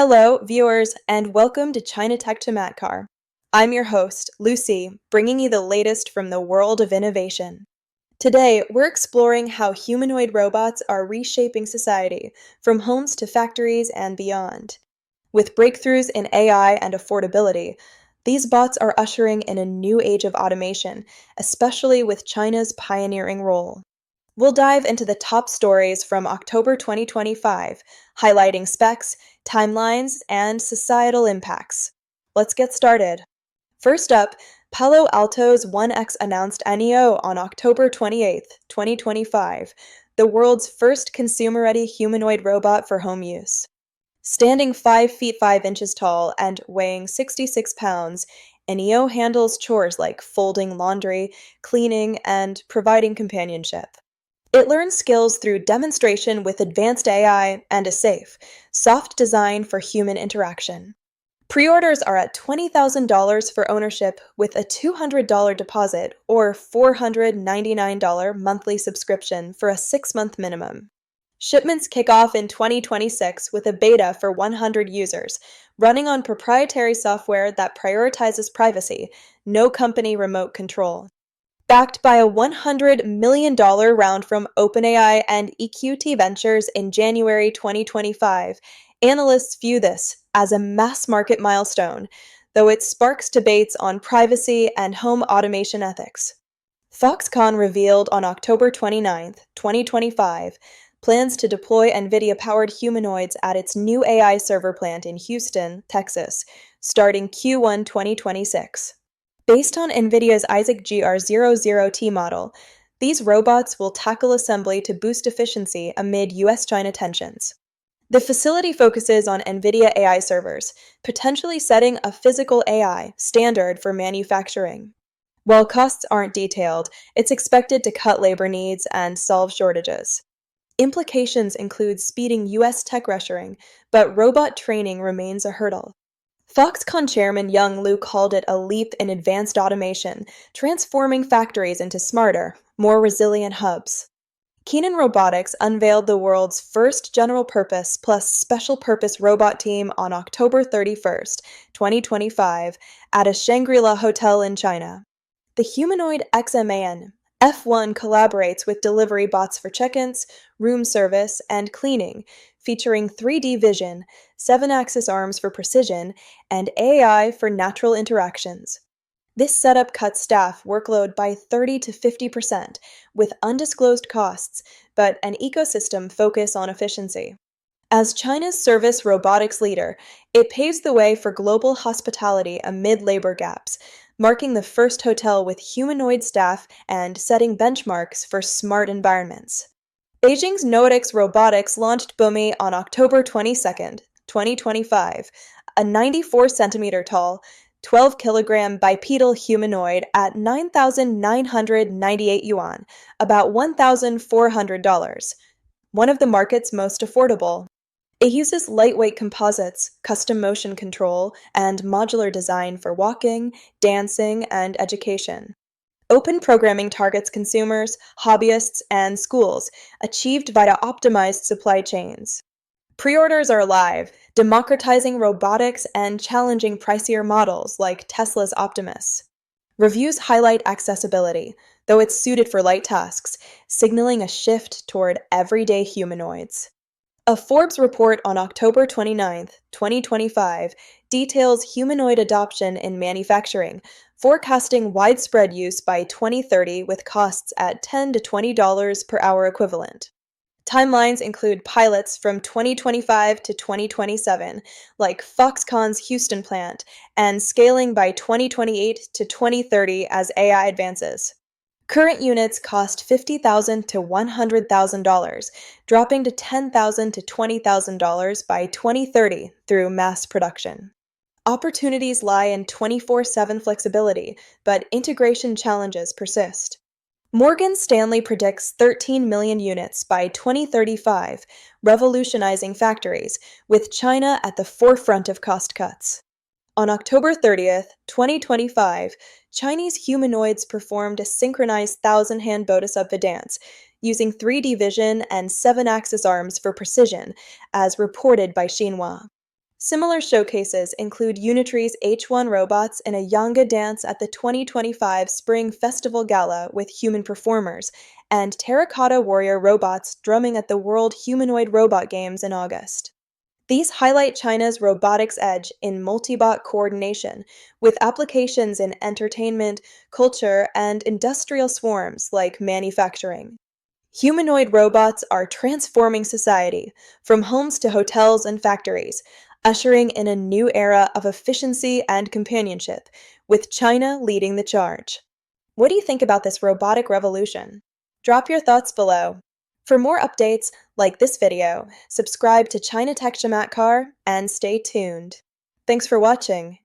Hello, viewers, and welcome to ChinaTech Chamatkar. I'm your host, Lucy, bringing you the latest from the world of innovation. Today, we're exploring how humanoid robots are reshaping society, from homes to factories and beyond. With breakthroughs in AI and affordability, these bots are ushering in a new age of automation, especially with China's pioneering role. We'll dive into the top stories from October 2025, highlighting specs, timelines, and societal impacts. Let's get started. First up, Palo Alto's 1X announced NEO on October 28, 2025, the world's first consumer-ready humanoid robot for home use. Standing 5 feet 5 inches tall and weighing 66 pounds, NEO handles chores like folding laundry, cleaning, and providing companionship. It learns skills through demonstration with advanced AI and a safe, soft design for human interaction. Pre-orders are at $20,000 for ownership with a $200 deposit or $499 monthly subscription for a 6-month minimum. Shipments kick off in 2026 with a beta for 100 users, running on proprietary software that prioritizes privacy, no company remote control. Backed by a $100 million round from OpenAI and EQT Ventures in January 2025, analysts view this as a mass-market milestone, though it sparks debates on privacy and home automation ethics. Foxconn revealed on October 29, 2025, plans to deploy Nvidia-powered humanoids at its new AI server plant in Houston, Texas, starting Q1 2026. Based on Nvidia's Isaac GR00T model, these robots will tackle assembly to boost efficiency amid US-China tensions. The facility focuses on Nvidia AI servers, potentially setting a physical AI standard for manufacturing. While costs aren't detailed, it's expected to cut labor needs and solve shortages. Implications include speeding US tech reshoring, but robot training remains a hurdle. Foxconn chairman Young Liu called it a leap in advanced automation, transforming factories into smarter, more resilient hubs. Keenon Robotics unveiled the world's first general-purpose plus special-purpose robot team on October 31, 2025, at a Shangri-La hotel in China. The Humanoid XMAN-F1 collaborates with delivery bots for check-ins, room service, and cleaning, featuring 3D vision, 7-axis arms for precision, and AI for natural interactions. This setup cuts staff workload by 30 to 50%, with undisclosed costs, but an ecosystem focus on efficiency. As China's service robotics leader, it paves the way for global hospitality amid labor gaps, marking the first hotel with humanoid staff and setting benchmarks for smart environments. Beijing's Noetix Robotics launched Bumi on October 22, 2025, a 94-centimeter tall, 12-kilogram bipedal humanoid at 9,998 yuan, about $1,400, one of the market's most affordable. It uses lightweight composites, custom motion control, and modular design for walking, dancing, and education. Open programming targets consumers, hobbyists, and schools, achieved via optimized supply chains. Pre-orders are live, democratizing robotics and challenging pricier models like Tesla's Optimus. Reviews highlight accessibility, though it's suited for light tasks, signaling a shift toward everyday humanoids. A Forbes report on October 29, 2025, details humanoid adoption in manufacturing, forecasting widespread use by 2030 with costs at $10 to $20 per hour equivalent. Timelines include pilots from 2025 to 2027, like Foxconn's Houston plant, and scaling by 2028 to 2030 as AI advances. Current units cost $50,000 to $100,000, dropping to $10,000 to $20,000 by 2030 through mass production. Opportunities lie in 24/7 flexibility, but integration challenges persist. Morgan Stanley predicts 13 million units by 2035, revolutionizing factories, with China at the forefront of cost cuts. On October 30, 2025, Chinese humanoids performed a synchronized 1,000-hand bodhisattva dance, using 3D vision and 7-axis arms for precision, as reported by Xinhua. Similar showcases include Unitree's H1 robots in a Yanga dance at the 2025 Spring Festival Gala with human performers, and Terracotta Warrior robots drumming at the World Humanoid Robot Games in August. These highlight China's robotics edge in multi-bot coordination, with applications in entertainment, culture, and industrial swarms like manufacturing. Humanoid robots are transforming society, from homes to hotels and factories, ushering in a new era of efficiency and companionship, with China leading the charge. What do you think about this robotic revolution? Drop your thoughts below. For more updates, like this video, subscribe to ChinaTech Chamatkar and stay tuned. Thanks for watching.